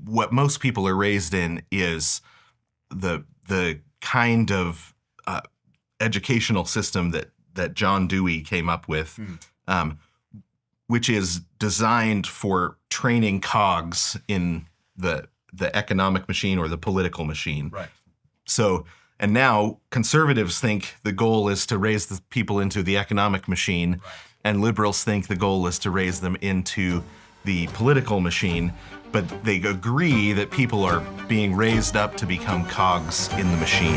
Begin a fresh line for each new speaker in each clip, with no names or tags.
what most people are raised in is the kind of educational system that John Dewey came up with, which is designed for training cogs in the economic machine or the political machine.
Right.
So, and now conservatives think the goal is to raise the people into the economic machine,
Right.
and liberals think the goal is to raise them into the political machine. But they agree that people are being raised up to become cogs in the machine.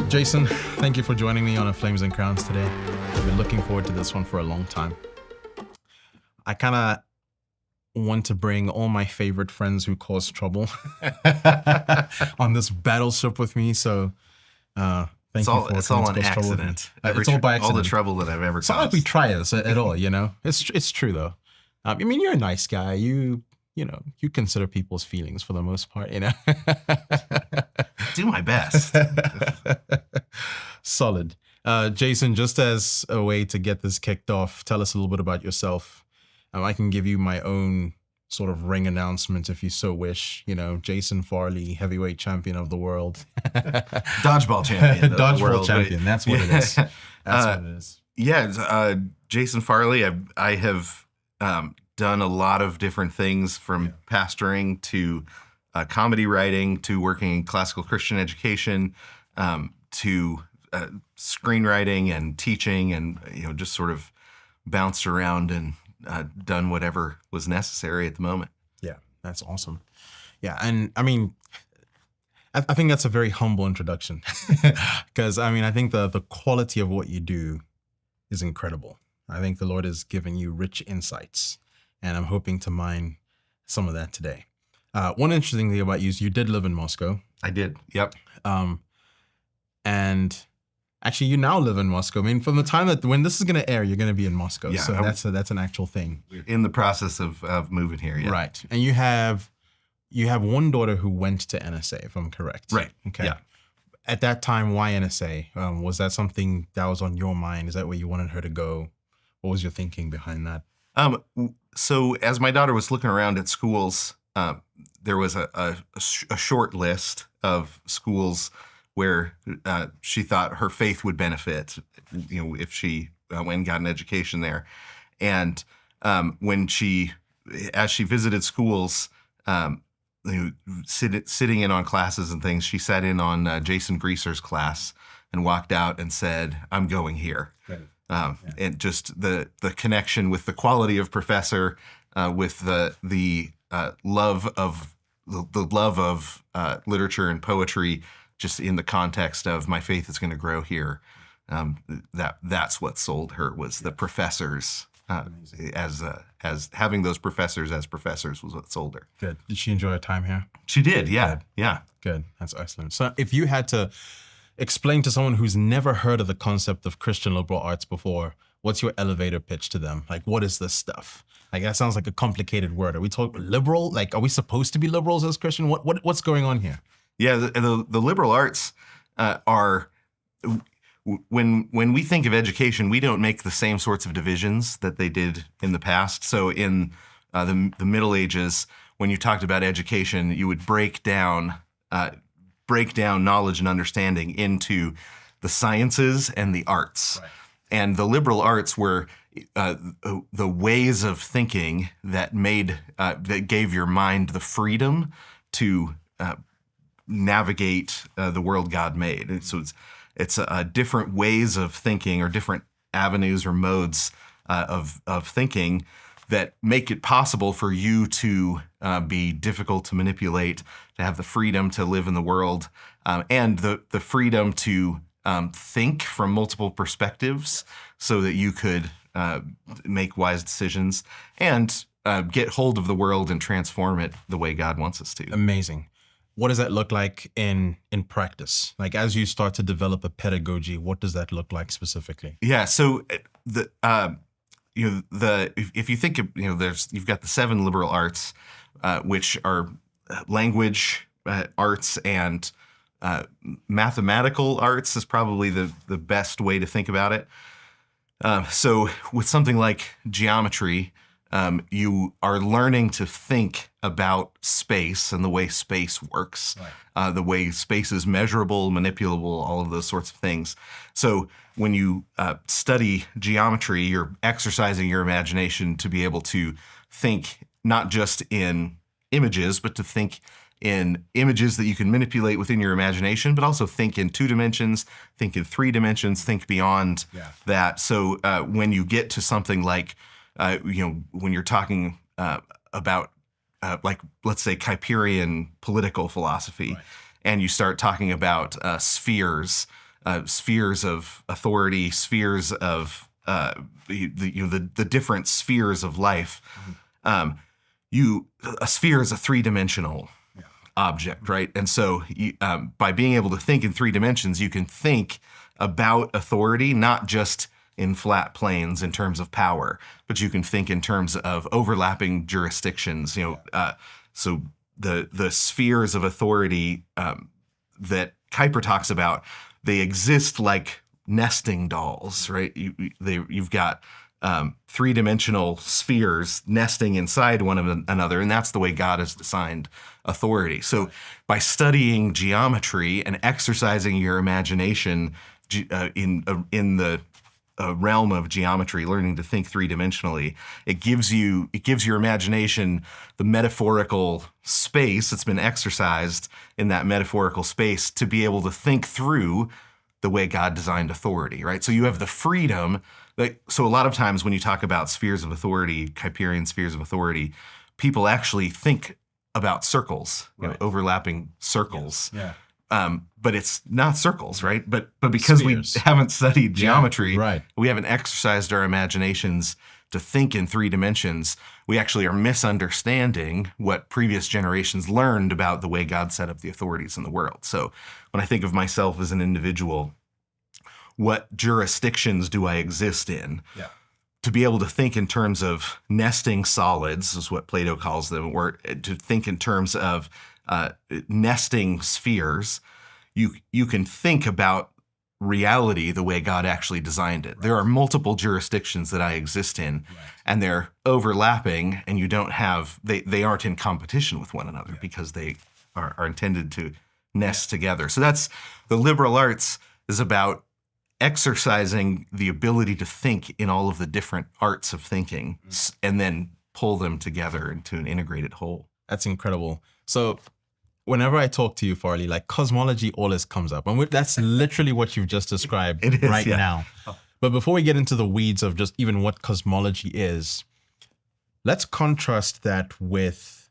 Jason, thank you for joining me on A Flames and Crowns today. I've been looking forward to this one for a long time. I kind of want to bring all my favorite friends who cause trouble on this battleship with me. So thank you for
It's all
coming
an
to cause trouble with me.
accident.
It's all by accident.
All the trouble that I've ever
It's not like we
caused.
try this at all, you know? It's true though. I mean, you're a nice guy. You consider people's feelings for the most part, you know?
Do my best.
Solid. Jason, just as a way to get this kicked off, tell us a little bit about yourself. I can give you my own sort of ring announcement if you so wish. You know, Jason Farley, heavyweight champion of the world.
Dodgeball champion. of the
Dodgeball
world.
champion. That's what it is. That's what it is.
Yeah, Jason Farley. I have done a lot of different things, from pastoring to comedy writing to working in classical Christian education to screenwriting and teaching, and just sort of bounced around and done whatever was necessary at the moment.
Yeah, that's awesome. Yeah, and I mean, I think that's a very humble introduction because I think the quality of what you do is incredible. I think the Lord has given you rich insights, and I'm hoping to mine some of that today. One interesting thing about you is you did live in Moscow.
I did. Yep.
And actually, you now live in Moscow. I mean, from the time that when this is going to air, you're going to be in Moscow.
Yeah,
so that's an actual thing.
We're in the process of moving here. Yeah.
Right. And you have one daughter who went to NSA, if I'm correct.
Right.
Okay.
Yeah.
At that time, why NSA? Was that something that was on your mind? Is that where you wanted her to go? What was your thinking behind that?
So as my daughter was looking around at schools, there was a short list of schools where she thought her faith would benefit, if she went and got an education there. And as she visited schools, sitting in on classes and things, she sat in on Jason Greaser's class and walked out and said, "I'm going here."
Right.
And just the connection with the quality of professor, with the love of the love of literature and poetry, just in the context of my faith is going to grow here. That's what sold her, was the professors. As having those professors as professors was what sold her.
Good. Did she enjoy her time here?
She did. Yeah. Yeah.
Good. That's excellent. So if you had to explain to someone who's never heard of the concept of Christian liberal arts before, what's your elevator pitch to them? Like, what is this stuff? Like, that sounds like a complicated word. Are we talking liberal? Like, are we supposed to be liberals as Christian? What's going on here?
Yeah. The liberal arts are, when we think of education, we don't make the same sorts of divisions that they did in the past. So in the Middle Ages, when you talked about education, you would break down knowledge and understanding into the sciences and the arts.
Right.
And the liberal arts were the ways of thinking that gave your mind the freedom to navigate the world God made. And so it's different ways of thinking, or different avenues or modes of thinking, that make it possible for you to be difficult to manipulate, to have the freedom to live in the world, and the freedom to think from multiple perspectives, so that you could make wise decisions and get hold of the world and transform it the way God wants us to.
Amazing. What does that look like in practice? Like, as you start to develop a pedagogy, what does that look like specifically?
Yeah. So if you think of, you've got the 7 liberal arts, which are language arts and mathematical arts is probably the best way to think about it. So with something like geometry, you are learning to think about space and the way space works, the way space is measurable, manipulable, all of those sorts of things. So when you study geometry, you're exercising your imagination to be able to think not just in images, but to think in images that you can manipulate within your imagination, but also think in 2 dimensions, think in 3 dimensions, think beyond that. So when you get to something like, when you're talking about, like, let's say, Kuyperian political philosophy, and you start talking about spheres of authority, spheres of the different spheres of life. A sphere is a 3-dimensional object, right? And so by being able to think in 3 dimensions, you can think about authority, not just in flat planes in terms of power, but you can think in terms of overlapping jurisdictions. So the spheres of authority that Kuyper talks about, they exist like nesting dolls, right? You've got 3-dimensional spheres nesting inside one of another, and that's the way God has designed authority. So by studying geometry and exercising your imagination in the realm of geometry, learning to think 3-dimensionally, it gives your imagination the metaphorical space that's been exercised in that metaphorical space to be able to think through the way God designed authority, right? So you have the freedom. So a lot of times when you talk about spheres of authority, Kuyperian spheres of authority, people actually think about circles, overlapping circles. But it's not circles, right? But because spheres. We haven't studied geometry, we haven't exercised our imaginations to think in 3 dimensions, we actually are misunderstanding what previous generations learned about the way God set up the authorities in the world. So when I think of myself as an individual, what jurisdictions do I exist in? To be able to think in terms of nesting solids is what Plato calls them, or to think in terms of nesting spheres, you can think about reality the way God actually designed it. There are multiple jurisdictions that I exist in, and they're overlapping, and you don't have they aren't in competition with one another because they are intended to nest together. So that's the liberal arts is about exercising the ability to think in all of the different arts of thinking and then pull them together into an integrated whole.
That's incredible. So whenever I talk to you, Farley, like cosmology always comes up. And that's literally what you've just described now. But before we get into the weeds of just even what cosmology is, let's contrast that with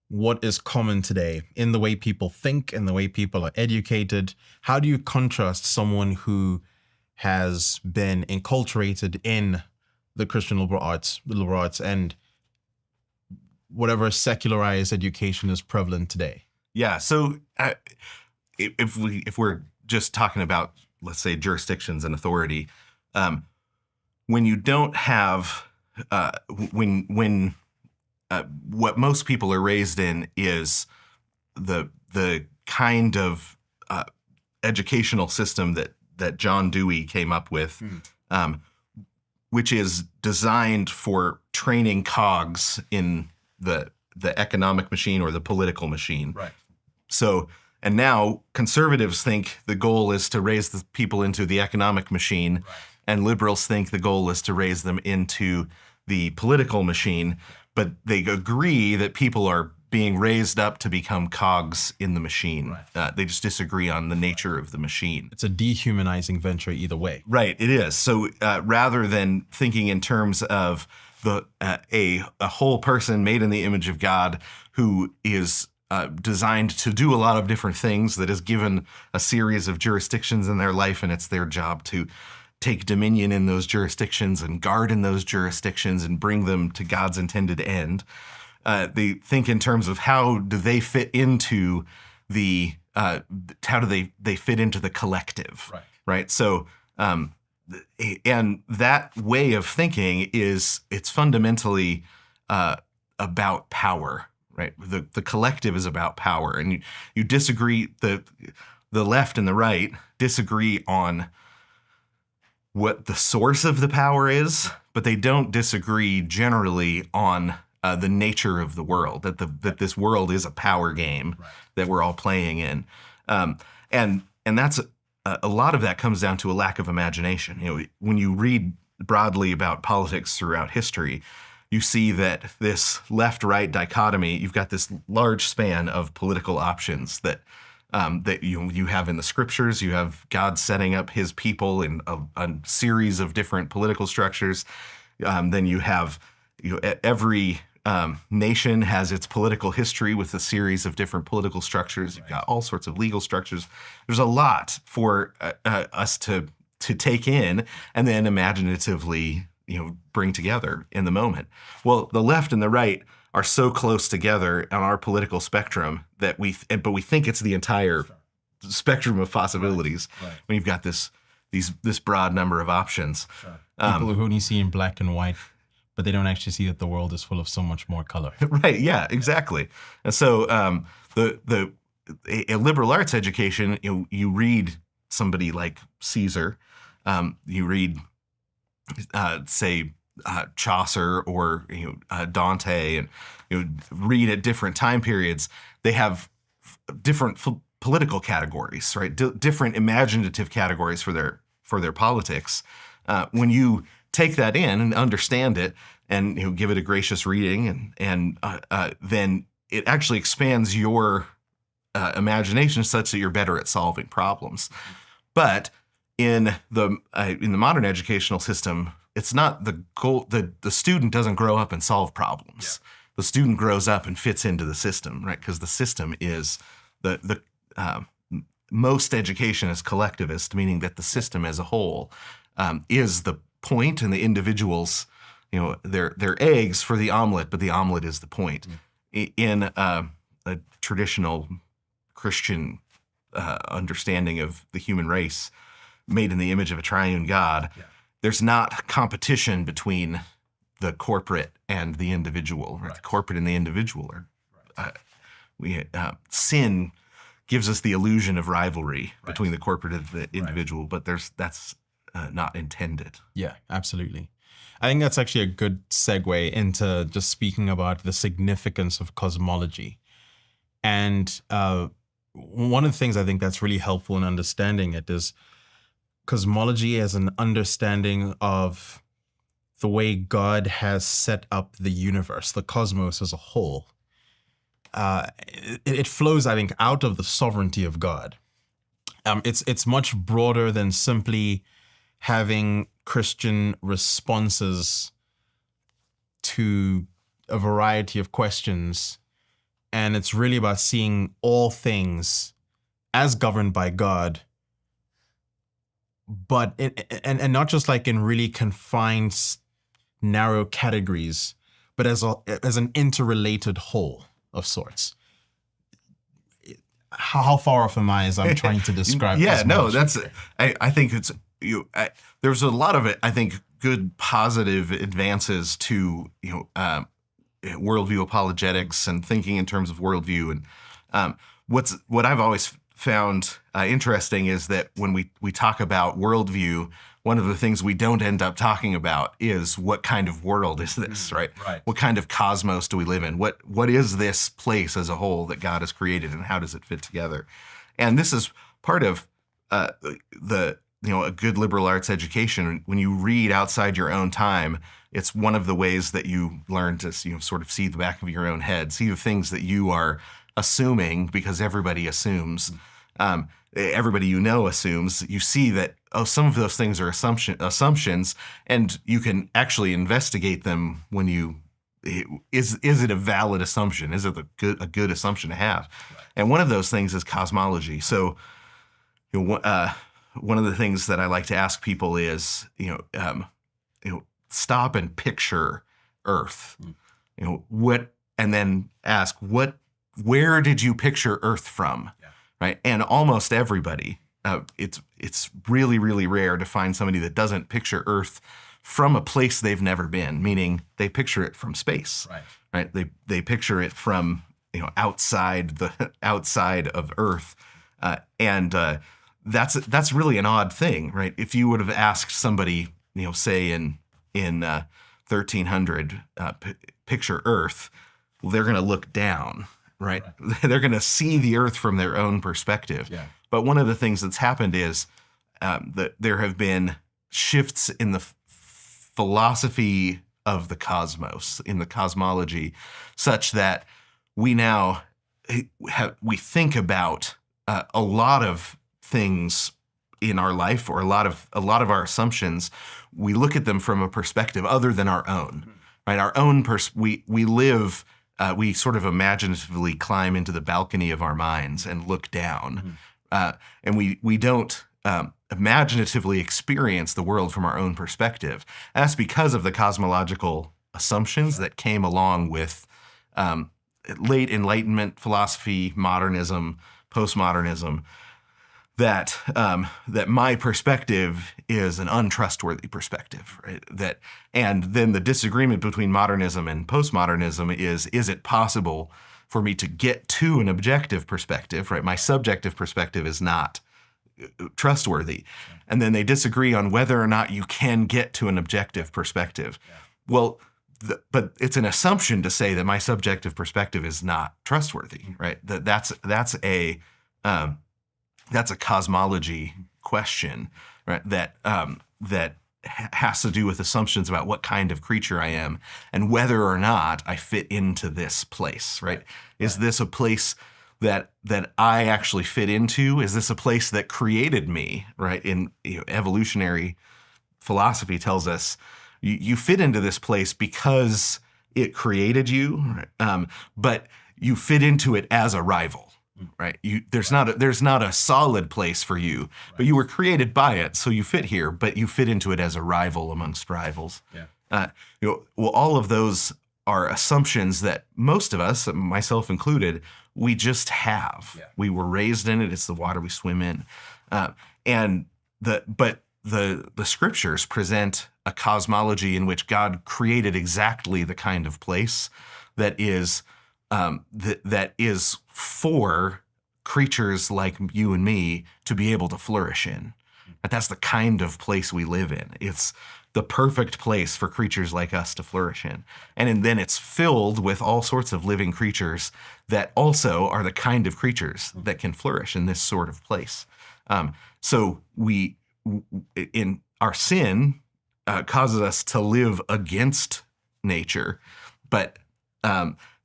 what is common today in the way people think and the way people are educated. How do you contrast someone who has been enculturated in the Christian liberal arts, and whatever secularized education is prevalent today?
Yeah. So if we're just talking about, let's say, jurisdictions and authority, when you don't have what most people are raised in is the kind of educational system that John Dewey came up with, which is designed for training cogs in the economic machine or the political machine.
Right.
So, and now conservatives think the goal is to raise the people into the economic machine, and liberals think the goal is to raise them into the political machine. But they agree that people are being raised up to become cogs in the machine. They just disagree on the nature of the machine.
It's a dehumanizing venture either way.
Right, it is. So rather than thinking in terms of a whole person made in the image of God who is designed to do a lot of different things, that is given a series of jurisdictions in their life, and it's their job to take dominion in those jurisdictions and guard in those jurisdictions and bring them to God's intended end. They think in terms of how do they fit into the how do they fit into the collective, right? So, and that way of thinking it's fundamentally about power, right? The collective is about power, and you disagree. The left and the right disagree on what the source of the power is, but they don't disagree generally on the nature of the world. That this world is a power game that we're all playing in, and that's a lot of that comes down to a lack of imagination. You know, when you read broadly about politics throughout history, you see that this left-right dichotomy. You've got this large span of political options that you have in the scriptures. You have God setting up His people in a series of different political structures. Then you have every nation has its political history with a series of different political structures. You've got all sorts of legal structures. There's a lot for us to take in and then imaginatively bring together in the moment. Well, the left and the right are so close together on our political spectrum that we think it's the entire spectrum of possibilities when you've got this broad number of options.
People who only see in black and white, but they don't actually see that the world is full of so much more color.
Right? Yeah, exactly. And so a liberal arts education, you read somebody like Caesar, you read say Chaucer or Dante, and read at different time periods. They have different political categories, right? Different imaginative categories for their politics. When you take that in and understand it, and give it a gracious reading, and then it actually expands your imagination such that you're better at solving problems. But in the modern educational system, it's not the goal. The student doesn't grow up and solve problems. Yeah. The student grows up and fits into the system, right? Because the system is the most education is collectivist, meaning that the system as a whole is the point, and the individuals, they're eggs for the omelet, but the omelet is the point. In a traditional Christian understanding of the human race, made in the image of a triune God, there's not competition between the corporate and the individual. Right? The corporate and the individual are. Sin gives us the illusion of rivalry between the corporate and the individual, but that's not intended.
Yeah, absolutely. I think that's actually a good segue into just speaking about the significance of cosmology. And one of the things I think that's really helpful in understanding it is cosmology as an understanding of the way God has set up the universe, the cosmos as a whole. It flows, I think, out of the sovereignty of God. It's much broader than simply having Christian responses to a variety of questions. And it's really about seeing all things as governed by God, but and not just like in really confined, narrow categories, but as an interrelated whole of sorts. How far off am I as I'm trying to describe?
Yeah, no, that's. I think it's there's a lot of it. I think good positive advances to worldview apologetics and thinking in terms of worldview. And what I've always found interesting is that when we talk about worldview, one of the things we don't end up talking about is what kind of world is this, right? What kind of cosmos do we live in? What is this place as a whole that God has created, and how does it fit together? And this is part of a good liberal arts education. When you read outside your own time, it's one of the ways that you learn to sort of see the back of your own head, see the things that you are assuming, because everybody assumes. Everybody assumes. You see that some of those things are assumptions, and you can actually investigate them when you is it a valid assumption? Is it a good assumption to have? Right. And one of those things is cosmology. So, one of the things that I like to ask people is, stop and picture Earth. And then ask where did you picture Earth from? Yeah. Right? And almost everybody, it's really, really rare to find somebody that doesn't picture Earth from a place they've never been, meaning they picture it from space. Right? They picture it from outside of Earth, and that's really an odd thing, right? If you would have asked somebody, say in 1300, picture Earth, well, they're going to look down, right? They're going to see the Earth from their own perspective.
Yeah.
But one of the things that's happened is that there have been shifts in the philosophy of the cosmos, in the cosmology, such that we now we think about a lot of things in our life, or a lot of our assumptions. We look at them from a perspective other than our own, right? Our own we live. We sort of imaginatively climb into the balcony of our minds and look down, and we don't imaginatively experience the world from our own perspective. And that's because of the cosmological assumptions that came along with late Enlightenment philosophy, modernism, postmodernism. That my perspective is an untrustworthy perspective, right? And then the disagreement between modernism and postmodernism is it possible for me to get to an objective perspective, right? My subjective perspective is not trustworthy. And then they disagree on whether or not you can get to an objective perspective. Well, but it's an assumption to say that my subjective perspective is not trustworthy, right? That's a cosmology question, right? That has to do with assumptions about what kind of creature I am and whether or not I fit into this place, right? Is this a place that I actually fit into? Is this a place that created me, right? In evolutionary philosophy tells us you fit into this place because it created you, but you fit into it as a rival. Right. There's not a solid place for you, but you were created by it, so you fit here. But you fit into it as a rival amongst rivals. Yeah. Well, all of those are assumptions that most of us, myself included, we just have. Yeah. We were raised in it. It's the water we swim in, but the scriptures present a cosmology in which God created exactly the kind of place that is. That is for creatures like you and me to be able to flourish in. But that's the kind of place we live in. It's the perfect place for creatures like us to flourish in. And then it's filled with all sorts of living creatures that also are the kind of creatures that can flourish in this sort of place. So in our sin causes us to live against nature, but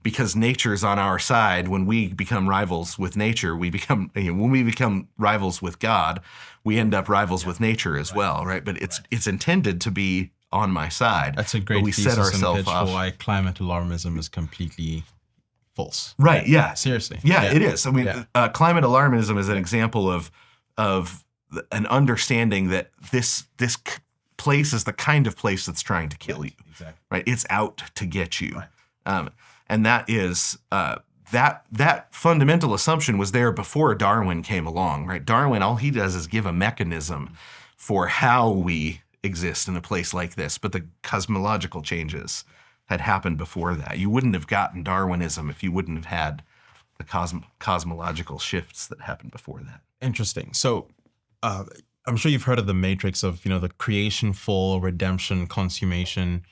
because nature's on our side, when we become rivals with nature, when we become rivals with God, we end up rivals with nature as well, right? But it's intended to be on my side.
That's a great
we
thesis
set ourselves
and pitch
off.
for why climate alarmism is completely false.
Right? Yeah.
Seriously.
Yeah, it is. I mean,
Yeah.
climate alarmism is an example of an understanding that this place is the kind of place that's trying to kill you.
Exactly.
Right? It's out to get you.
Right.
And that is that fundamental assumption was there before Darwin came along, right? Darwin, all he does is give a mechanism for how we exist in a place like this, but the cosmological changes had happened before that. You wouldn't have gotten Darwinism if you wouldn't have had the cosmological shifts that happened before that.
Interesting. So I'm sure you've heard of the matrix of, the creation, fall, redemption, consummation.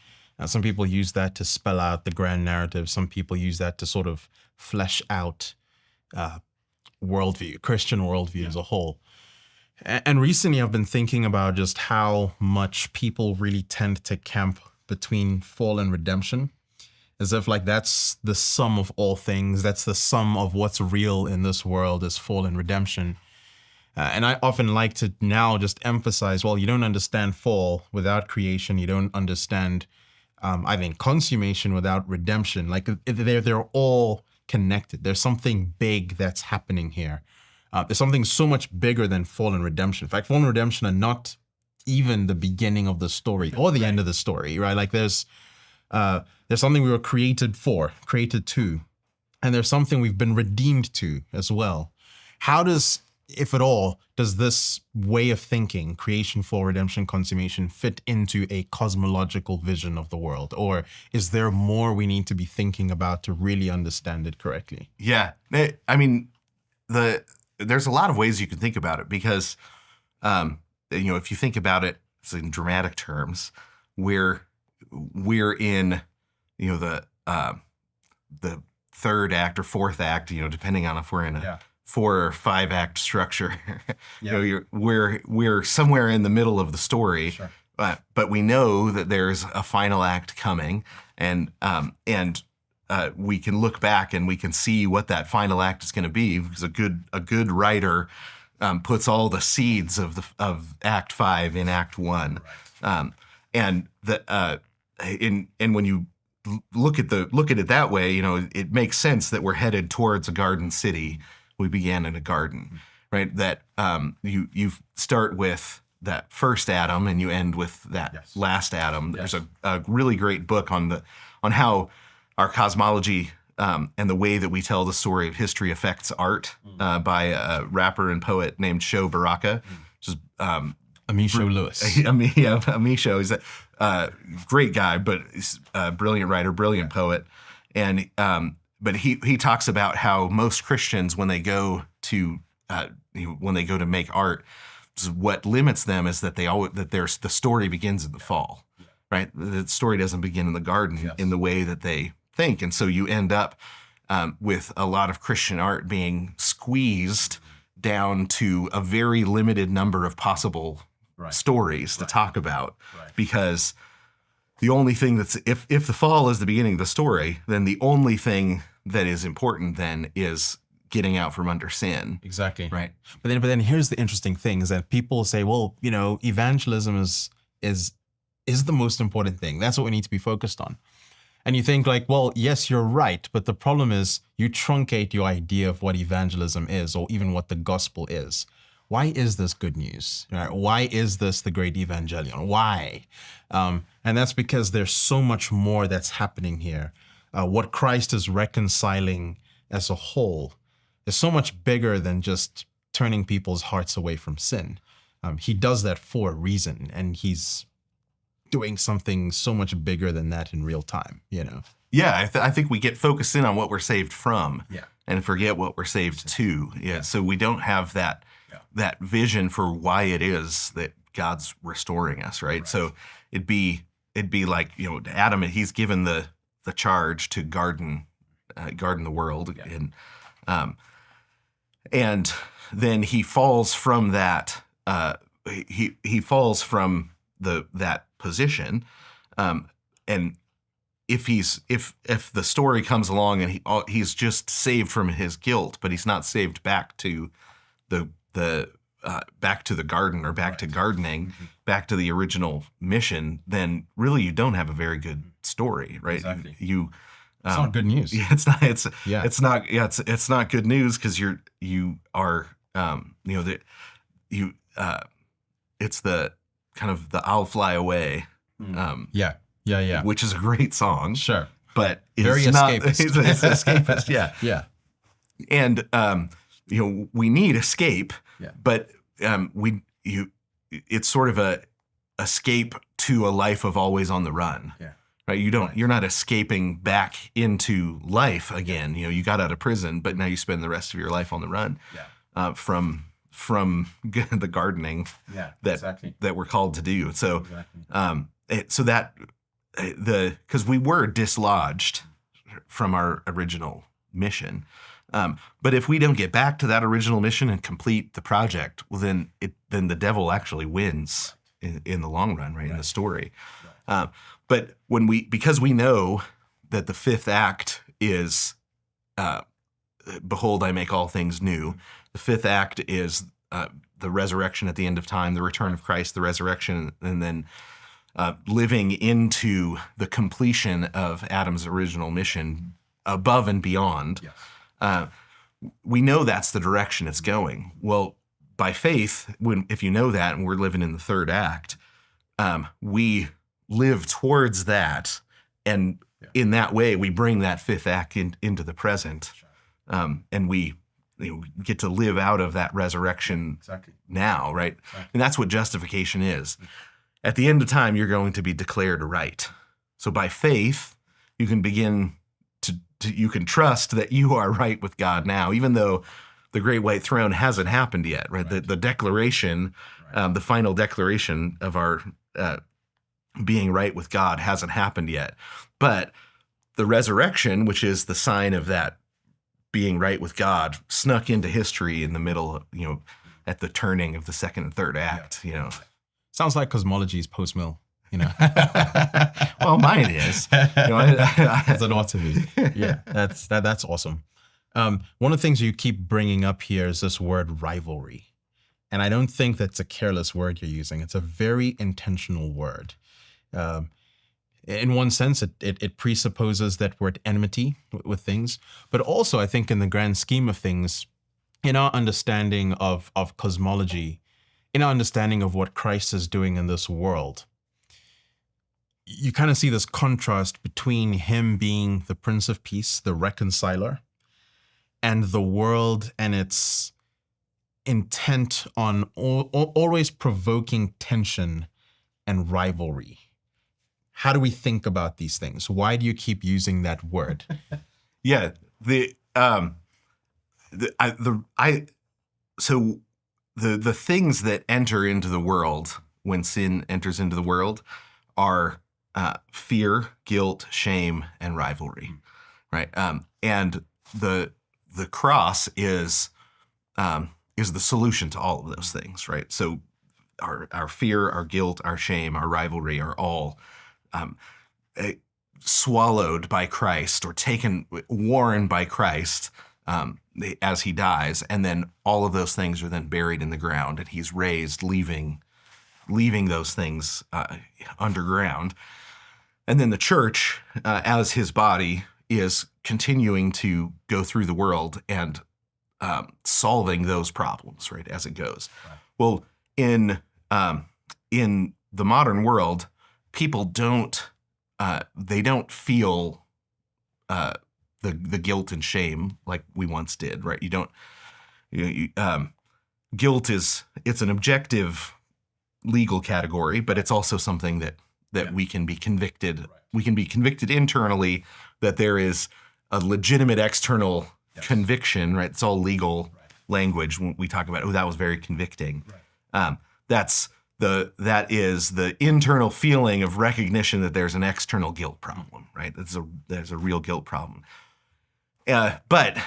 Some people use that to spell out the grand narrative. Some people use that to sort of flesh out worldview, Christian worldview as a whole. And recently I've been thinking about just how much people really tend to camp between fall and redemption, as if like that's the sum of all things. That's the sum of what's real in this world is fall and redemption. And I often like to now just emphasize, well, you don't understand fall without creation. You don't understand I think consummation without redemption. Like they're all connected. There's something big that's happening here. There's something so much bigger than fall and redemption. In fact, fall and redemption are not even the beginning of the story or the end of the story, right? Like there's something we were created for, created to, and there's something we've been redeemed to as well. How does if at all, does this way of thinking, creation, fall, redemption, consummation, fit into a cosmological vision of the world? Or is there more we need to be thinking about to really understand it correctly?
Yeah. I mean, there's a lot of ways you can think about it because, if you think about it in dramatic terms, we're in, the third act or fourth act, depending on if we're in a 4 or 5 act structure. We're somewhere in the middle of the story,
Sure.
but we know that there's a final act coming, and we can look back and we can see what that final act is going to be, because a good writer puts all the seeds of Act 5 in Act 1, and when you look at it that way, it makes sense that we're headed towards a garden city. We began in a garden, right? That you start with that first Adam and you end with that last Adam.
Yes.
There's a really great book on how our cosmology and the way that we tell the story of history affects art by a rapper and poet named Sho Baraka, which is
Amisho Lewis.
Amisho is a great guy, but he's a brilliant writer, brilliant poet, and but he talks about how most Christians, when they go to make art, what limits them is that the story begins in the fall, right? The story doesn't begin in the garden in the way that they think, and so you end up with a lot of Christian art being squeezed down to a very limited number of possible stories to talk about, because the only thing if the fall is the beginning of the story, then the only thing that is important then is getting out from under sin.
Exactly.
Right.
But then here's the interesting thing is that people say, well, evangelism is the most important thing. That's what we need to be focused on. And you think like, well, yes, you're right. But the problem is you truncate your idea of what evangelism is, or even what the gospel is. Why is this good news? Right? Why is this the great evangelion? Why? And that's because there's so much more that's happening here. What Christ is reconciling as a whole is so much bigger than just turning people's hearts away from sin. He does that for a reason, and he's doing something so much bigger than that in real time,
Yeah, I think we get focused in on what we're saved from,
Yeah.
and forget what we're saved to. Yeah, so we don't have that vision for why it is that God's restoring us, right? So it'd be like Adam, he's given the charge to garden the world, and then he falls from that. He falls from that position, and if the story comes along and he's just saved from his guilt, but he's not saved back to the garden, or back to gardening, back to the original mission, then really you don't have a very good story, right?
Exactly.
It's
not good news.
Yeah, it's not good news, because it's the kind of the "I'll Fly Away,"
Yeah.
which is a great song,
Sure.
but
Very
it's not,
escapist.
it's escapist, yeah.
Yeah.
And we need escape, but it's sort of a escape to a life of always on the run.
Yeah.
Right? You're not escaping back into life again. You got out of prison, but now you spend the rest of your life on the run. From the gardening that we're called to do. So because we were dislodged from our original mission. But if we don't get back to that original mission and complete the project, well, then the devil actually wins in the long run, right? In the story. But because we know that the fifth act is, behold, I make all things new. The fifth act is the resurrection at the end of time, the return of Christ, the resurrection, and then living into the completion of Adam's original mission above and beyond. We know that's the direction it's going. Well, by faith, if you know that and we're living in the third act, we live towards that. And in that way, we bring that fifth act into the present. And we get to live out of that resurrection
Exactly.
now, right? And that's what justification is. At the end of time, you're going to be declared right. So by faith, you can begin you can trust that you are right with God now, even though the great white throne hasn't happened yet, right? The declaration, the final declaration of our being right with God hasn't happened yet. But the resurrection, which is the sign of that being right with God, snuck into history in the middle, at the turning of the second and third act,
Sounds like cosmology is post-mill,
Well, mine is.
As it ought to be. Yeah, that's awesome. One of the things you keep bringing up here is this word rivalry. And I don't think that's a careless word you're using. It's a very intentional word. In one sense, it presupposes that we're at enmity with things. But also, I think in the grand scheme of things, in our understanding of cosmology, in our understanding of what Christ is doing in this world, you kind of see this contrast between him being the Prince of Peace, the reconciler, and the world and its intent on always provoking tension and rivalry. How do we think about these things? Why do you keep using that word?
Yeah, the things that enter into the world when sin enters into the world are fear, guilt, shame, and rivalry, right? And the cross is the solution to all of those things, right? So our fear, our guilt, our shame, our rivalry are all swallowed by Christ or worn by Christ as he dies, and then all of those things are then buried in the ground, and he's raised, leaving those things underground. And then the church, as his body, is continuing to go through the world and solving those problems, right, as it goes. Right. Well, in the modern world, people don't feel the guilt and shame like we once did, right? Guilt it's an objective legal category, but it's also something that we can be convicted. Right. We can be convicted internally that there is a legitimate external conviction, right? It's all legal language when we talk about, that was very convicting. Right. That is the internal feeling of recognition that there's an external guilt problem, right? There's a real guilt problem. But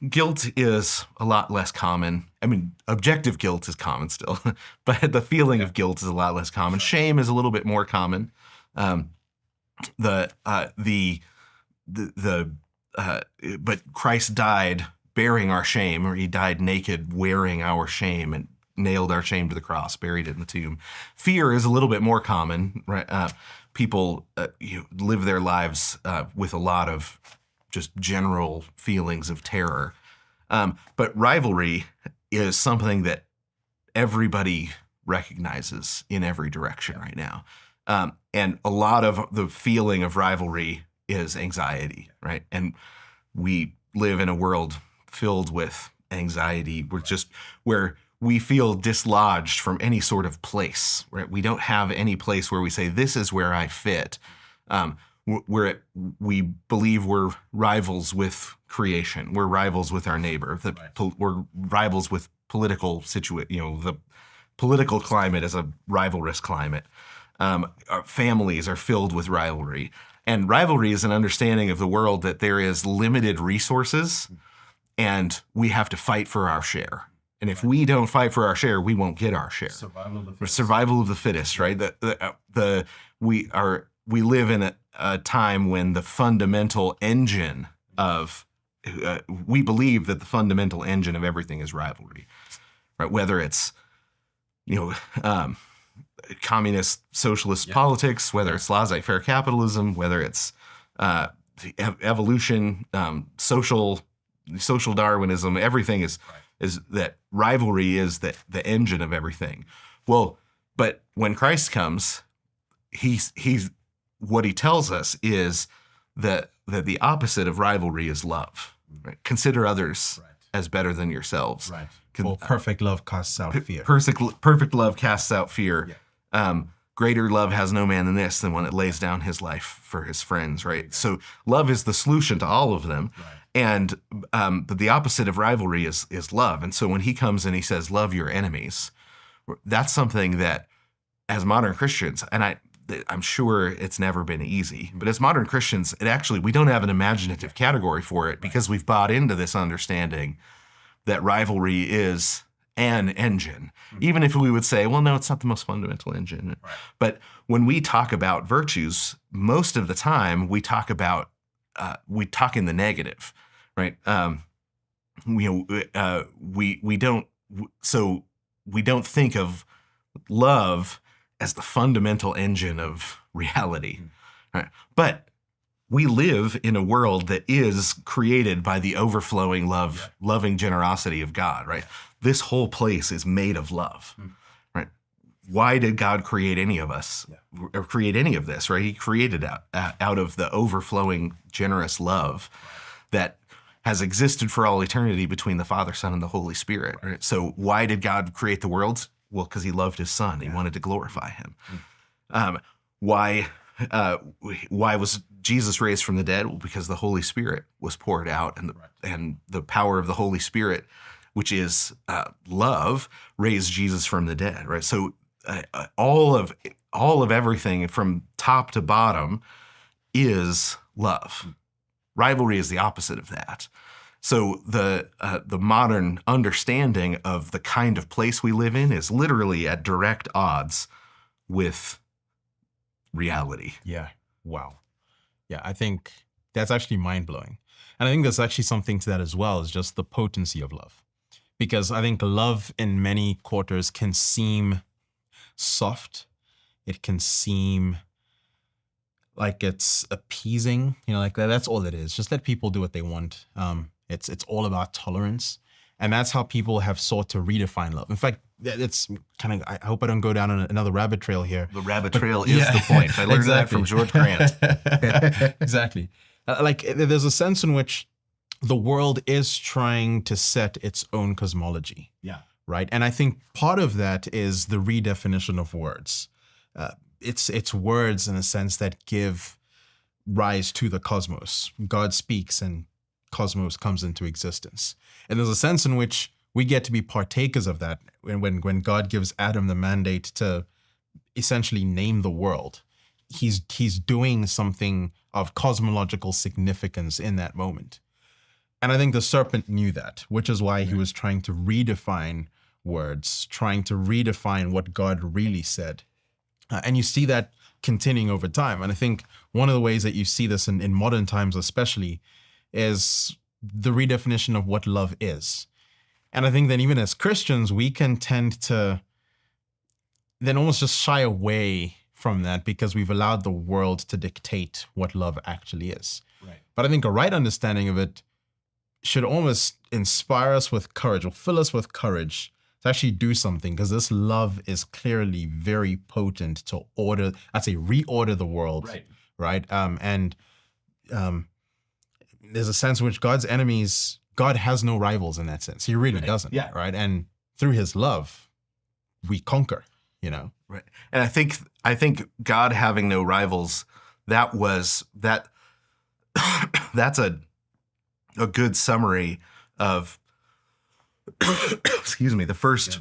guilt is a lot less common. I mean, objective guilt is common still, but the feeling of guilt is a lot less common. Shame is a little bit more common. But Christ died bearing our shame, or he died naked wearing our shame and nailed our shame to the cross, buried it in the tomb. Fear is a little bit more common, right? People live their lives with a lot of just general feelings of terror. But rivalry is something that everybody recognizes in every direction right now. And a lot of the feeling of rivalry is anxiety, right? And we live in a world filled with anxiety. Where we feel dislodged from any sort of place, right? We don't have any place where we say, this is where I fit. We believe we're rivals with creation. We're rivals with our neighbor. We're rivals with political the political climate is a rivalrous climate. Our families are filled with rivalry. And rivalry is an understanding of the world that there is limited resources and we have to fight for our share. And if we don't fight for our share, we won't get our share. Survival of the fittest, right? We live in a time when the fundamental engine of we believe that the fundamental engine of everything is rivalry, right? Whether it's communist socialist politics, whether it's laissez-faire capitalism, whether it's evolution, social Darwinism, everything is that rivalry is the engine of everything. Well, but when Christ comes, he's what he tells us is that the opposite of rivalry is love. Right? Consider others as better than yourselves.
Right.
Can-
Well, perfect love casts out fear.
Perfect love casts out fear.
Yeah.
Greater love has no man than this, than one that lays down his life for his friends, right? So love is the solution to all of them.
Right.
And but the opposite of rivalry is love. And so when he comes and he says, love your enemies, that's something that as modern Christians, and I'm sure it's never been easy, but as modern Christians, we don't have an imaginative category for it because we've bought into this understanding that rivalry is an engine. Even if we would say, well, no, it's not the most fundamental engine.
Right.
But when we talk about virtues, most of the time we talk in the negative, right? We don't think of love as the fundamental engine of reality, right? But we live in a world that is created by the overflowing loving generosity of God, right? This whole place is made of love, right? Why did God create any of us or create any of this, right? He created out of the overflowing generous love that has existed for all eternity between the Father, Son, and the Holy Spirit, right? So why did God create the world? Well, because he loved his son. He wanted to glorify him. Why was Jesus raised from the dead? Well, because the Holy Spirit was poured out, and the power of the Holy Spirit, which is love, raised Jesus from the dead. Right. So all of everything from top to bottom is love. Rivalry is the opposite of that. So the modern understanding of the kind of place we live in is literally at direct odds with reality.
Yeah. Wow. Yeah, I think that's actually mind-blowing. And I think there's actually something to that as well, is just the potency of love. Because I think love in many quarters can seem soft. It can seem like it's appeasing, like that's all it is. Just let people do what they want. It's all about tolerance. And that's how people have sought to redefine love. In fact, it's kind of, I hope I don't go down another rabbit trail here.
The rabbit trail is the point. I learned that from George Grant.
Exactly. There's a sense in which the world is trying to set its own cosmology. Yeah. Right. And I think part of that is the redefinition of words. It's words in a sense that give rise to the cosmos. God speaks and cosmos comes into existence. And there's a sense in which we get to be partakers of that when God gives Adam the mandate to essentially name the world. He's doing something of cosmological significance in that moment. And I think the serpent knew that, which is why he was trying to redefine words, trying to redefine what God really said. And you see that continuing over time. And I think one of the ways that you see this in modern times especially is the redefinition of what love is. And I think that even as Christians, we can tend to then almost just shy away from that because we've allowed the world to dictate what love actually is. Right. But I think a right understanding of it should almost inspire us with courage or fill us with courage to actually do something, because this love is clearly very potent to reorder the world. Right. There's a sense in which God's enemies, God has no rivals in that sense. He really doesn't. Yeah. Right. And through his love, we conquer, Right.
And I think God having no rivals, that's a good summary of excuse me, the first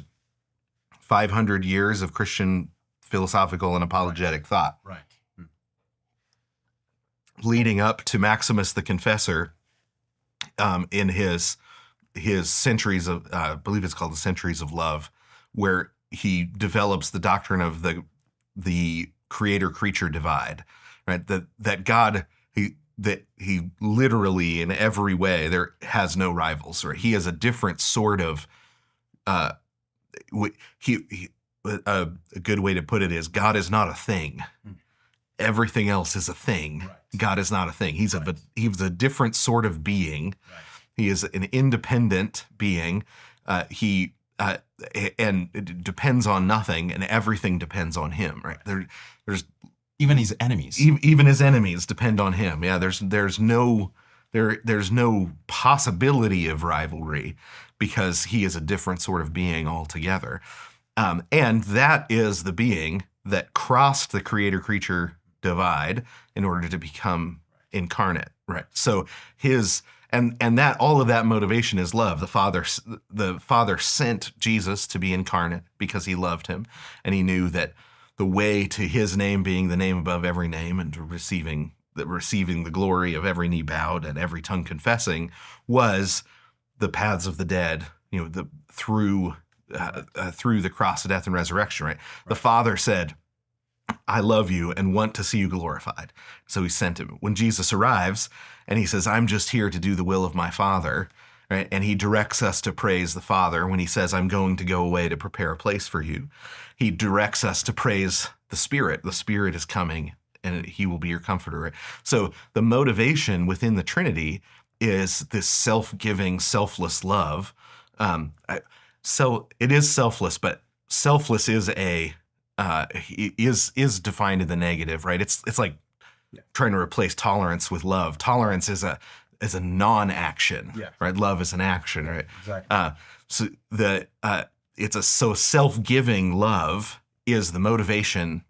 500 years of Christian philosophical and apologetic thought.
Right.
Leading up to Maximus the Confessor, in his Centuries of, I believe it's called the Centuries of Love, where he develops the doctrine of the creator-creature divide, right? That God, he literally in every way there has no rivals, right? He has a different sort of a good way to put it is God is not a thing. Everything else is a thing. Right. God is not a thing. He's a different sort of being. Right. He is an independent being. And it depends on nothing, and everything depends on him. Right? There's
even his enemies.
Even his enemies depend on him. Yeah. There's no there's no possibility of rivalry because he is a different sort of being altogether. And that is the being that crossed the creator-creature divide in order to become incarnate, right? So and that all of that motivation is love. The Father sent Jesus to be incarnate because he loved him, and he knew that the way to his name being the name above every name and to receiving the glory of every knee bowed and every tongue confessing was the paths of the dead, through the cross, death, and resurrection, right? The Father said, I love you and want to see you glorified. So he sent him. When Jesus arrives and he says, I'm just here to do the will of my Father, right? And he directs us to praise the Father when he says, I'm going to go away to prepare a place for you. He directs us to praise the Spirit. The Spirit is coming and he will be your comforter, right? So the motivation within the Trinity is this self-giving, selfless love. So it is selfless, but selfless is is defined in the negative, right? It's like trying to replace tolerance with love. Tolerance is a non-action, right? Love is an action, right? Exactly. So self-giving love is the motivation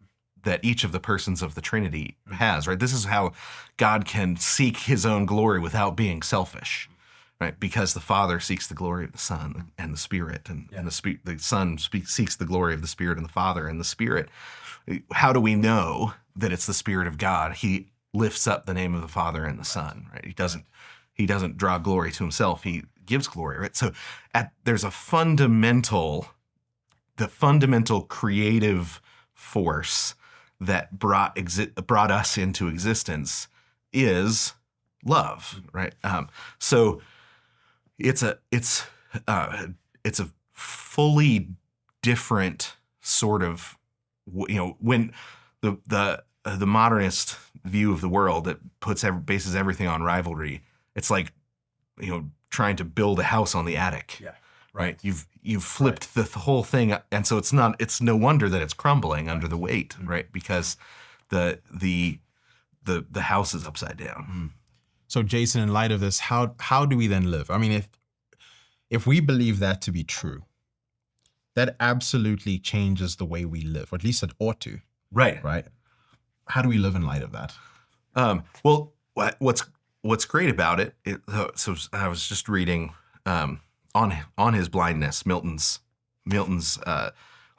that each of the persons of the Trinity has, right? This is how God can seek his own glory without being selfish, right? Because the Father seeks the glory of the Son and the Spirit, and the Son seeks the glory of the Spirit and the Father and the Spirit. How do we know that it's the Spirit of God? He lifts up the name of the Father and the Son, right? He doesn't draw glory to himself. He gives glory, right? So there's the fundamental creative force that brought us into existence is love, right? So it's a fully different sort of, when the modernist view of the world that bases everything on rivalry, it's like, trying to build a house on the attic. Yeah. Right. You've flipped the whole thing, and so it's no wonder that it's crumbling under the weight, right? Because the house is upside down.
So Jason, in light of this, how do we then live? I mean, if we believe that to be true, that absolutely changes the way we live, or at least it ought to.
Right.
Right. How do we live in light of that?
Well, what's great about it, so I was just reading on his blindness, Milton's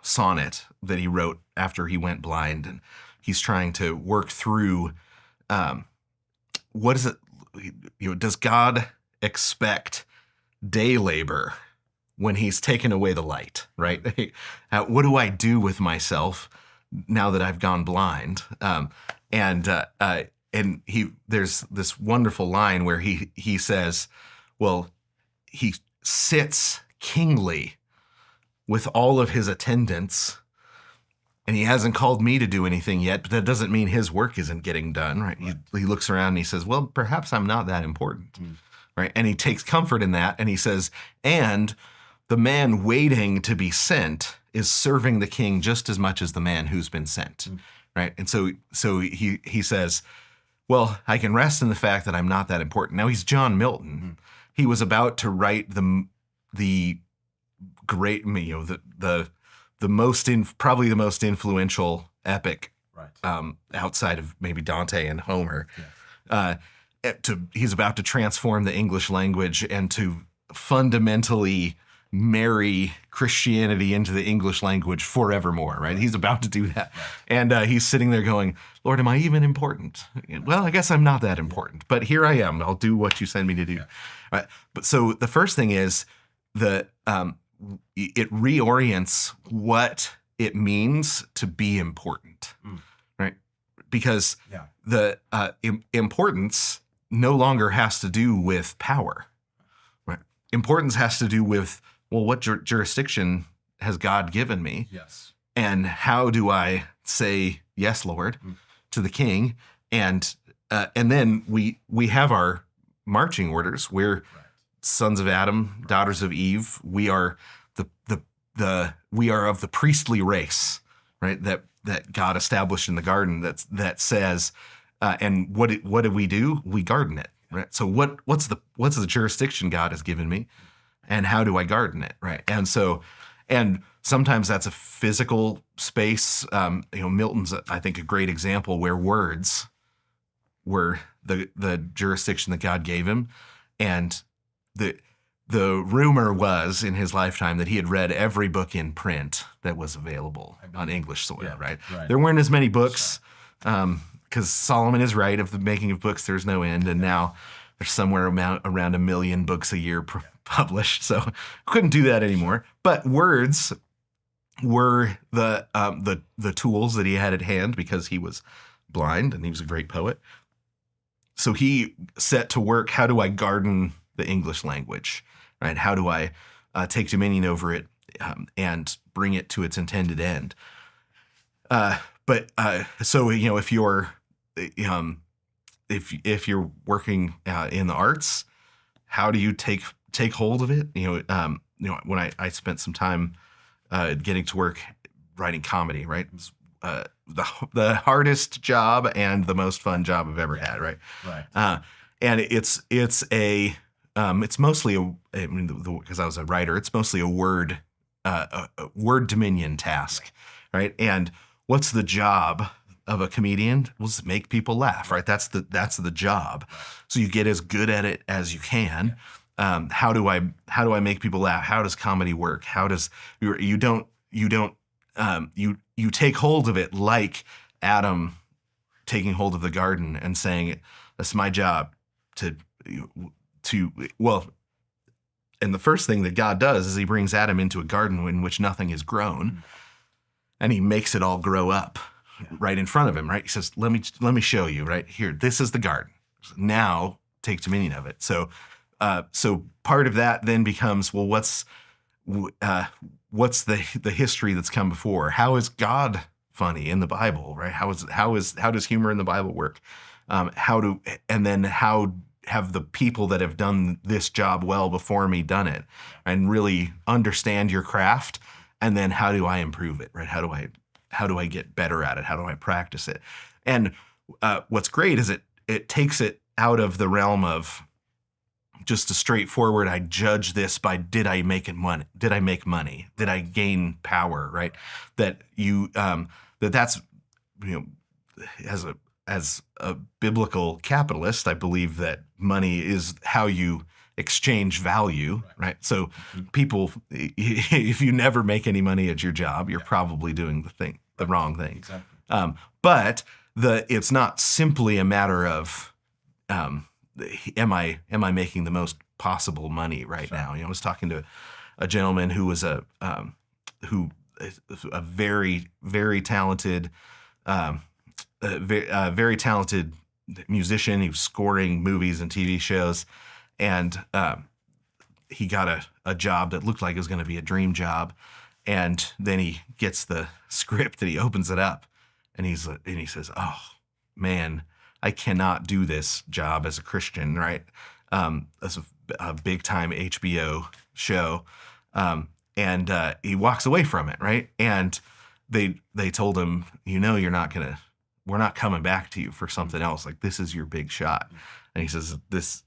sonnet that he wrote after he went blind, and he's trying to work through what is it? Does God expect day labor when he's taken away the light, right? What do I do with myself now that I've gone blind? And there's this wonderful line where he says, well, he sits kingly with all of his attendants, and he hasn't called me to do anything yet, but that doesn't mean his work isn't getting done, right? He looks around and he says, well, perhaps I'm not that important, right? And he takes comfort in that, and he says, and the man waiting to be sent is serving the king just as much as the man who's been sent, right? And so he says, well, I can rest in the fact that I'm not that important. Now, he's John Milton. He was about to write the great, probably the most influential epic, outside of maybe Dante and Homer. Yeah. He's about to transform the English language and to fundamentally marry Christianity into the English language forevermore, right? He's about to do that. And he's sitting there going, Lord, am I even important? Well, I guess I'm not that important, but here I am. I'll do what you send me to do. Yeah. Right? But so the first thing is it reorients what it means to be important, right? Because the importance no longer has to do with power, right? Importance has to do with, well, what jurisdiction has God given me? Yes. And how do I say, yes, Lord, to the king? And then we have our marching orders. We're sons of Adam, daughters of Eve. We are we are of the priestly race, right? That God established in the garden. That says, and what do we do? We garden it, right? So what's the jurisdiction God has given me, and how do I garden it, right? And sometimes that's a physical space. Milton's, I think, a great example where words were the jurisdiction that God gave him, and the rumor was in his lifetime that he had read every book in print that was available on English soil, right? There weren't as many books, because Solomon is right, of the making of books there's no end, and now there's somewhere around 1 million books a year published, so couldn't do that anymore. But words were the tools that he had at hand because he was blind and he was a great poet. So he set to work, how do I garden the English language, right? How do I take dominion over it and bring it to its intended end? So if you're if you're working in the arts, how do you take hold of it? When I spent some time getting to work writing comedy, right? It was, the hardest job and the most fun job I've ever had, right?
Right.
And it's mostly because I was a writer, it's mostly a word dominion task, right? And what's the job of a comedian? Was make people laugh, right? That's the job. So you get as good at it as you can. How do I make people laugh? How does comedy work? How does you take hold of it like Adam taking hold of the garden and saying, that's my job to and the first thing that God does is he brings Adam into a garden in which nothing is grown, and he makes it all grow up right in front of him, right? He says, let me show you, right here, this is the garden. Now take dominion of it. So part of that then becomes, well, what's the history that's come before? How is God funny in the Bible, right? How does humor in the Bible work? How have the people that have done this job well before me done it, and really understand your craft? And then how do I improve it, right? How do I get better at it? How do I practice it? And what's great is it takes it out of the realm of just a straightforward, I judge this by did I make money? Did I make money? Did I gain power? Right? That's as a biblical capitalist, I believe that money is how you exchange value, right? So people, if you never make any money at your job, you're probably doing the wrong thing.
Exactly.
But it's not simply a matter of am I making the most possible money right now? I was talking to a gentleman who was a very, very talented, very talented musician. He was scoring movies and TV shows, and he got a job that looked like it was going to be a dream job. And then he gets the script and he opens it up, and he says, "Oh man, I cannot do this job as a Christian, right? As a big time HBO show." And he walks away from it, right? And they told him, we're not coming back to you for something else. Like, this is your big shot. And he says, this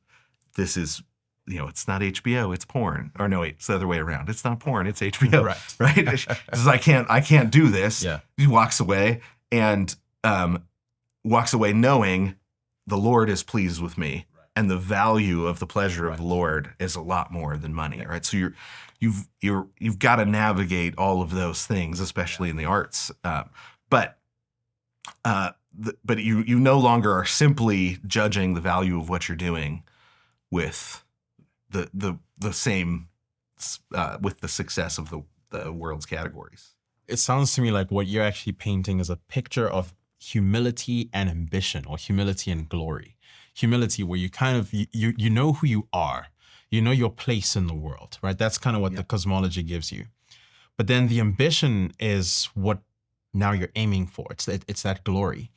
is, it's not HBO, it's porn. Or no, wait, it's the other way around. It's not porn, it's HBO. Right? He says, I can't do this.
Yeah.
He walks away and walks away knowing the Lord is pleased with me, and the value of the pleasure of the Lord is a lot more than money, right? So you've got to navigate all of those things, especially in the arts. But you no longer are simply judging the value of what you're doing with the same with the success of the world's categories.
It sounds to me like what you're actually painting is a picture of humility and ambition, or humility and glory. Humility, where you kind of, you know who you are, you know your place in the world, right? That's kind of what the cosmology gives you. But then the ambition is what now you're aiming for. It's that glory.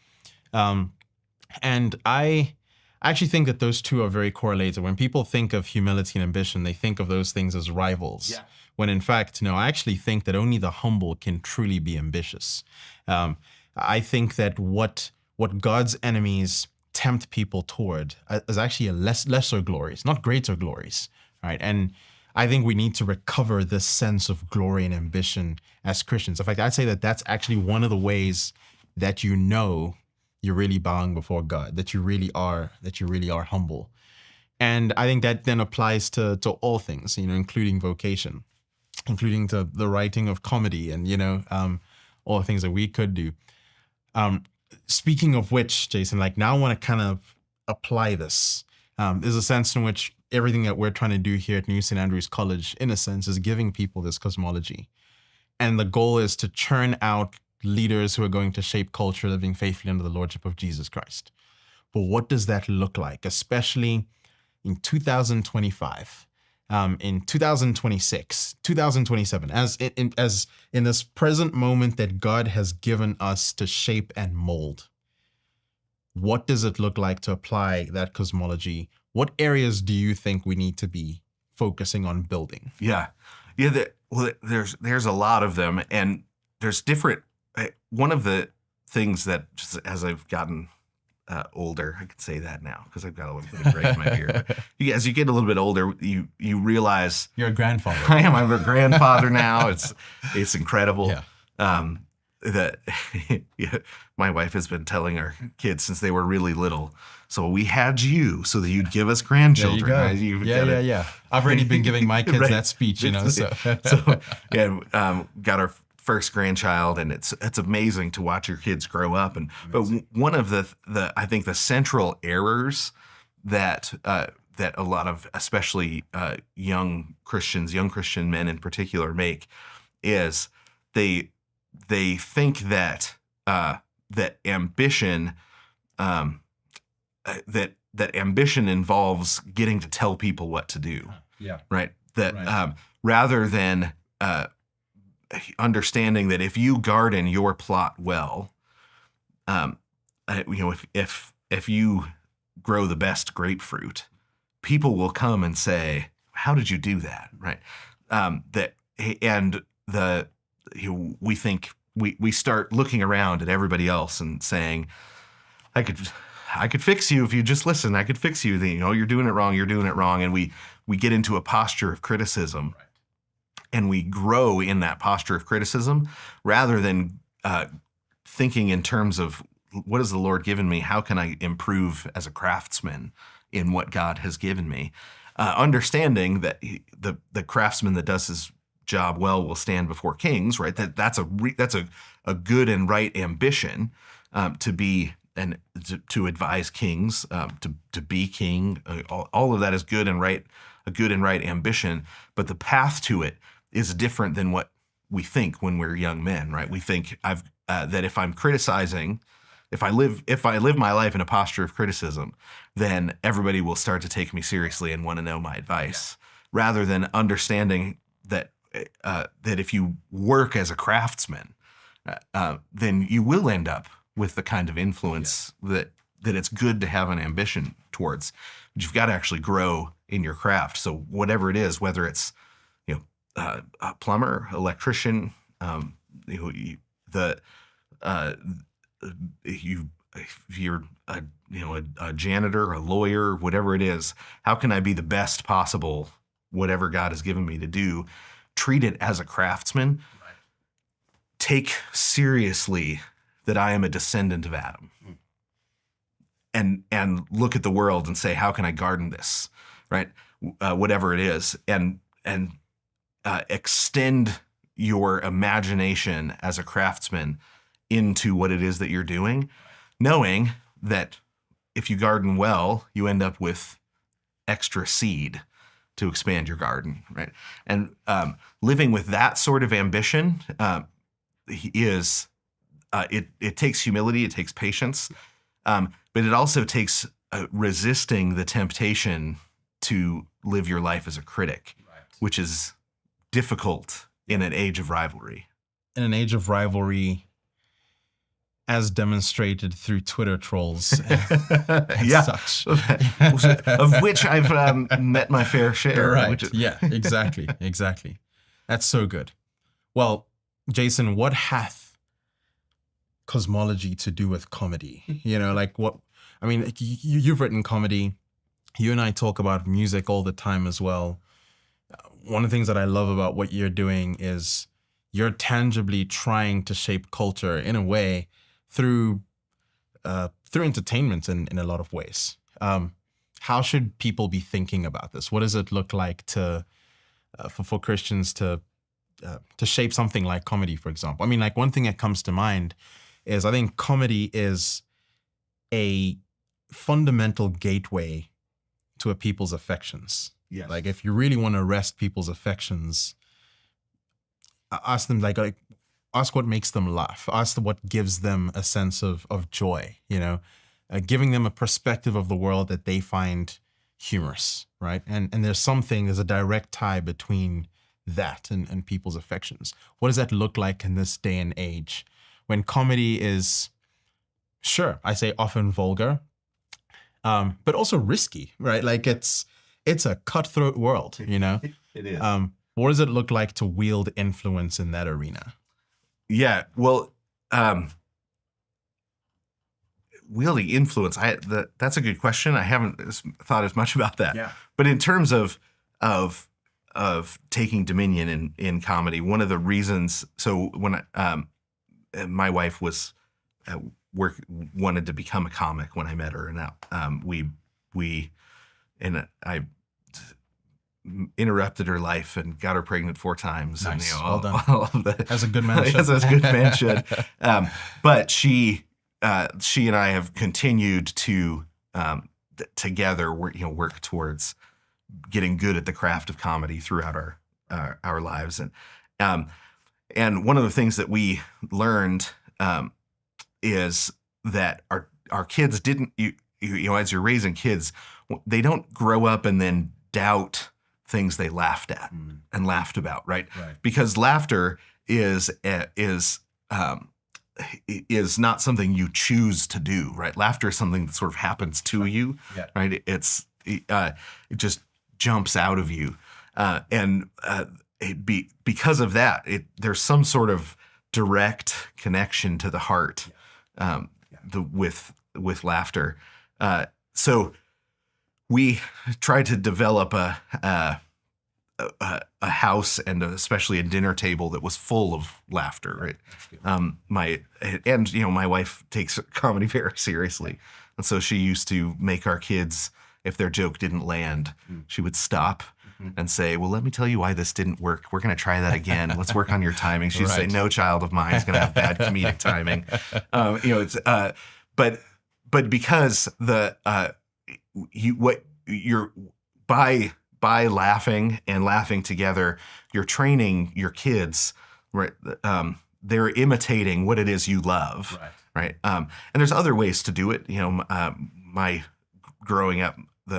And I actually think that those two are very correlated. When people think of humility and ambition, they think of those things as rivals. Yeah. When in fact, I actually think that only the humble can truly be ambitious. I think that what God's enemies tempt people toward is actually a lesser glories, not greater glories, right? And I think we need to recover this sense of glory and ambition as Christians. In fact, I'd say that that's actually one of the ways that you know you're really bowing before God, that you really are humble. And I think that then applies to all things, including vocation, including to the writing of comedy and, all the things that we could do. Speaking of which, Jason, like now I want to kind of apply this. There's a sense in which everything that we're trying to do here at New St. Andrews College, in a sense, is giving people this cosmology. And the goal is to churn out leaders who are going to shape culture living faithfully under the lordship of Jesus Christ. But what does that look like, especially in 2025, in 2026, 2027, as in this present moment that God has given us to shape and mold? What does it look like to apply that cosmology? What areas do you think we need to be focusing on building?
Yeah. There's a lot of them, and there's different. One of the things that, just as I've gotten older, I could say that now because I've got a little bit of gray in my beard. As you get a little bit older, you realize
You're a grandfather.
I am. I'm a grandfather now. It's incredible.
Yeah.
That my wife has been telling our kids since they were really little. So we had you so that you'd give us grandchildren.
There you go.
Right?
Yeah. I've already been giving my kids
Right.
that speech, So
got our first grandchild, and it's amazing to watch your kids grow up. But one of the I think the central errors that a lot of especially young Christian men in particular make is they think that that ambition that ambition involves getting to tell people what to do.
Yeah.
Right. Rather than understanding that if you garden your plot well, if you grow the best grapefruit, people will come and say, "How did you do that?" Right. We think we start looking around at everybody else and saying, I could fix you if you just listen. I could fix you. You're doing it wrong. You're doing it wrong. And we get into a posture of criticism, and we grow in that posture of criticism rather than thinking in terms of what has the Lord given me? How can I improve as a craftsman in what God has given me? Understanding that the craftsman that does his job well will stand before kings, right? That's a good and right ambition to be and to advise kings, to be king. All of that is good and right, a good and right ambition. But the path to it is different than what we think when we're young men, right? We think that if I'm criticizing, if I live my life in a posture of criticism, then everybody will start to take me seriously and want to know my advice, rather than understanding that if you work as a craftsman, then you will end up with the kind of influence that it's good to have an ambition towards. But you've got to actually grow in your craft. So whatever it is, whether it's a plumber, electrician, if you're a janitor, a lawyer, whatever it is, how can I be the best possible, whatever God has given me to do? Treat it as a craftsman. Right. Take seriously that I am a descendant of Adam, and look at the world and say, how can I garden this, right? Whatever it is, and extend your imagination as a craftsman into what it is that you're doing, knowing that if you garden well, you end up with extra seed to expand your garden, right? And living with that sort of ambition it takes humility, it takes patience, but it also takes resisting the temptation to live your life as a critic, right, which is difficult in an age of rivalry.
In an age of rivalry, as demonstrated through Twitter trolls and such.
Of which I've met my fair share.
Right, exactly. That's so good. Well, Jason, what hath cosmology to do with comedy? I mean, like, you've written comedy. You and I talk about music all the time as well. One of the things that I love about what you're doing is you're tangibly trying to shape culture in a way through entertainment in a lot of ways. How should people be thinking about this? What does it look like to for Christians to shape something like comedy, for example? I mean, like one thing that comes to mind is I think comedy is a fundamental gateway to a people's affections.
Yes.
Like if you really want to arrest people's affections, ask them like ask what makes them laugh. Ask them what gives them a sense of joy, you know, giving them a perspective of the world that they find humorous, right? And there's a direct tie between that and people's affections. What does that look like in this day and age when comedy is, sure, I say often vulgar, but also risky, right? Like it's a cutthroat world, you know?
It is.
What does it look like to wield influence in that arena?
Yeah, well, wielding influence, that's a good question. I haven't thought as much about that.
Yeah.
But in terms of taking dominion in comedy, one of the reasons. So when my wife was wanted to become a comic when I met her, and I interrupted her life and got her pregnant 4 times.
Nice.
And,
Well done.
all of the,
As a good man should.
as a good man should. But she and I have continued to together work towards getting good at the craft of comedy throughout our lives. And one of the things that we learned is that our kids didn't, as you're raising kids, they don't grow up and then doubt things they laughed at and laughed about, right? Because laughter is not something you choose to do, right? Laughter is something that sort of happens to you, right? It just jumps out of you, because of that, there's some sort of direct connection to the heart with laughter. So we tried to develop a house and especially a dinner table that was full of laughter. Right? My wife takes comedy very seriously, and so she used to make our kids, if their joke didn't land, she would stop and say, "Well, let me tell you why this didn't work. We're going to try that again. Let's work on your timing." She'd say, "No child of mine is going to have bad comedic timing." But because by laughing and laughing together, you're training your kids, right? They're imitating what it is you love, right? And there's other ways to do it. My growing up,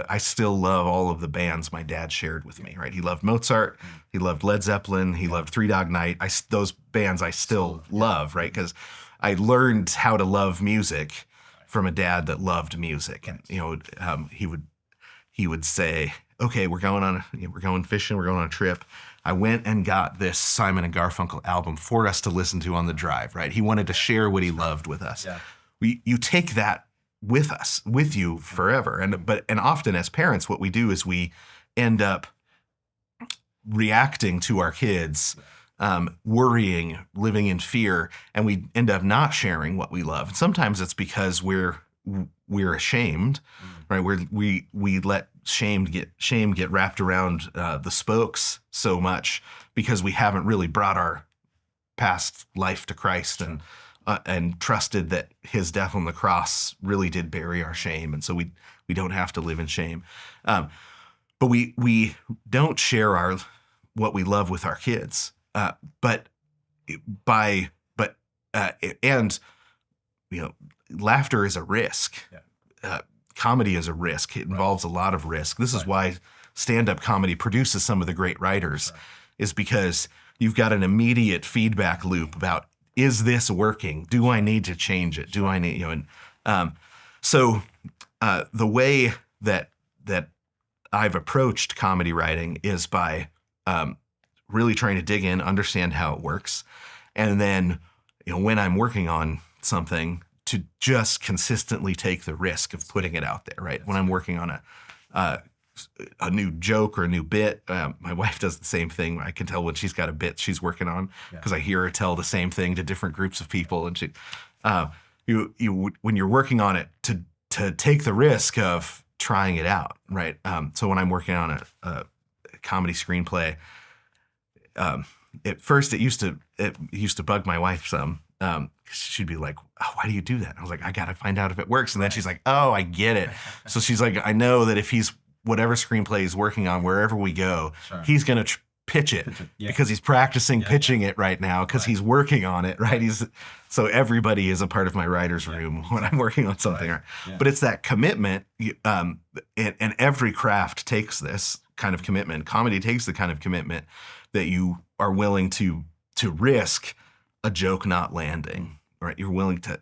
I still love all of the bands my dad shared with me, right? He loved Mozart, he loved Led Zeppelin, he loved Three Dog Night. Those bands I still love, right? Because I learned how to love music from a dad that loved music, and he would say, "Okay, we're going fishing, we're going on a trip." I went and got this Simon and Garfunkel album for us to listen to on the drive, right? He wanted to share what he loved with us. Yeah. You take that with you forever, and often as parents, what we do is we end up reacting to our kids, worrying, living in fear, and we end up not sharing what we love. And sometimes it's because we're ashamed, right? We let shame get wrapped around the spokes so much because we haven't really brought our past life to Christ and trusted that His death on the cross really did bury our shame, and so we don't have to live in shame. But we don't share what we love with our kids. Laughter is a risk. Comedy is a risk. It involves a lot of risk. This is why stand-up comedy produces some of the great writers, is because you've got an immediate feedback loop about, is this working? Do I need to change it? Do I need, so the way that I've approached comedy writing is by really trying to dig in, understand how it works, and then when I'm working on something, to just consistently take the risk of putting it out there, right? When I'm working on a new joke or a new bit, my wife does the same thing. I can tell when she's got a bit she's working on because I hear her tell the same thing to different groups of people. And she, when you're working on it, to take the risk of trying it out, right? So when I'm working on a comedy screenplay, at first it used to bug my wife some. She'd be like, "Oh, why do you do that?" I was like, "I got to find out if it works." And then she's like, "Oh, I get it." So she's like, "I know that if he's whatever screenplay he's working on, wherever we go, he's going to pitch it because he's practicing pitching it right now because he's working on it, right? So everybody is a part of my writer's room when I'm working on something. Right? But it's that commitment, and every craft takes this kind of commitment. Comedy takes the kind of commitment that you are willing to risk a joke not landing, right? You're willing to,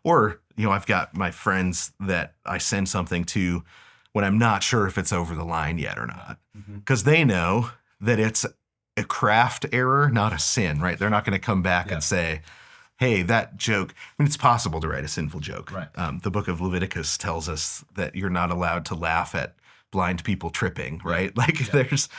or, I've got my friends that I send something to when I'm not sure if it's over the line yet or not, because they know that it's a craft error, not a sin, right? They're not going to come back and say, "Hey, that joke." I mean, it's possible to write a sinful joke. Right. The book of Leviticus tells us that you're not allowed to laugh at blind people tripping, right? There's,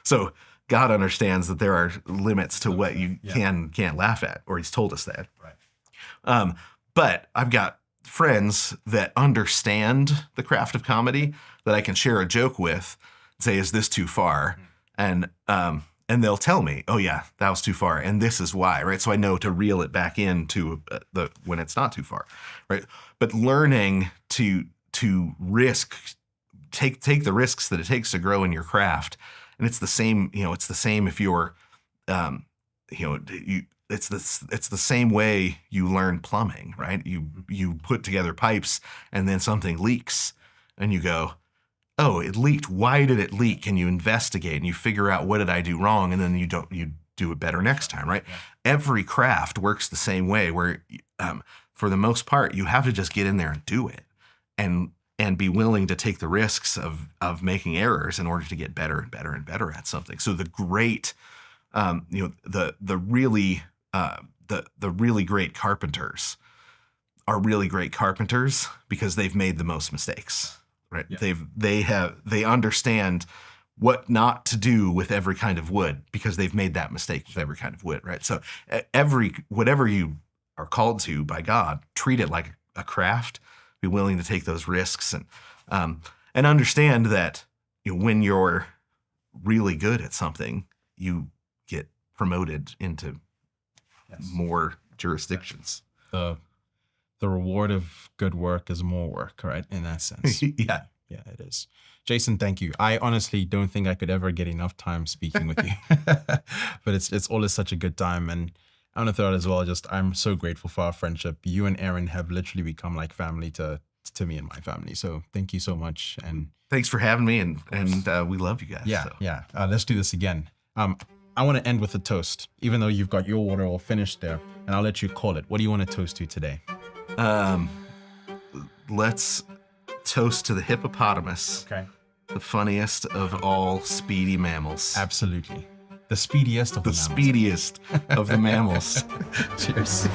so God understands that there are limits to what you can't laugh at, or He's told us that. Right. But I've got friends that understand the craft of comedy that I can share a joke with, say, "Is this too far?" And they'll tell me, "Oh yeah, that was too far, and this is why," right? So I know to reel it back into when it's not too far, right? But learning to risk, take the risks that it takes to grow in your craft, and it's the same. It's the same if you're, It's the same way you learn plumbing, right? You put together pipes and then something leaks, and you go, "Oh, it leaked. Why did it leak?" And you investigate and you figure out, what did I do wrong? And then you do it better next time, right? Yeah. Every craft works the same way, where for the most part, you have to just get in there and do it, and be willing to take the risks of making errors in order to get better and better and better at something. So the great, the really great carpenters are really great carpenters because they've made the most mistakes, right? Yeah. They understand what not to do with every kind of wood because they've made that mistake with every kind of wood, right? So whatever you are called to by God, treat it like a craft. Be willing to take those risks, and understand that when you're really good at something, you get promoted into more jurisdictions.
The reward of good work is more work, right? In that sense. Yeah, it is. Jason, thank you. I honestly don't think I could ever get enough time speaking with you, but it's always such a good time. And I want to throw out as well, I'm so grateful for our friendship. You and Aaron have literally become like family to me and my family. So thank you so much. And
thanks for having me. And we love you guys.
Yeah, so. Yeah. Let's do this again. I want to end with a toast, even though you've got your water all finished there, and I'll let you call it. What do you want to toast to today?
Let's toast to the hippopotamus. Okay. The funniest of all speedy mammals.
Absolutely. The speediest of the mammals.
The speediest of the mammals.
Cheers.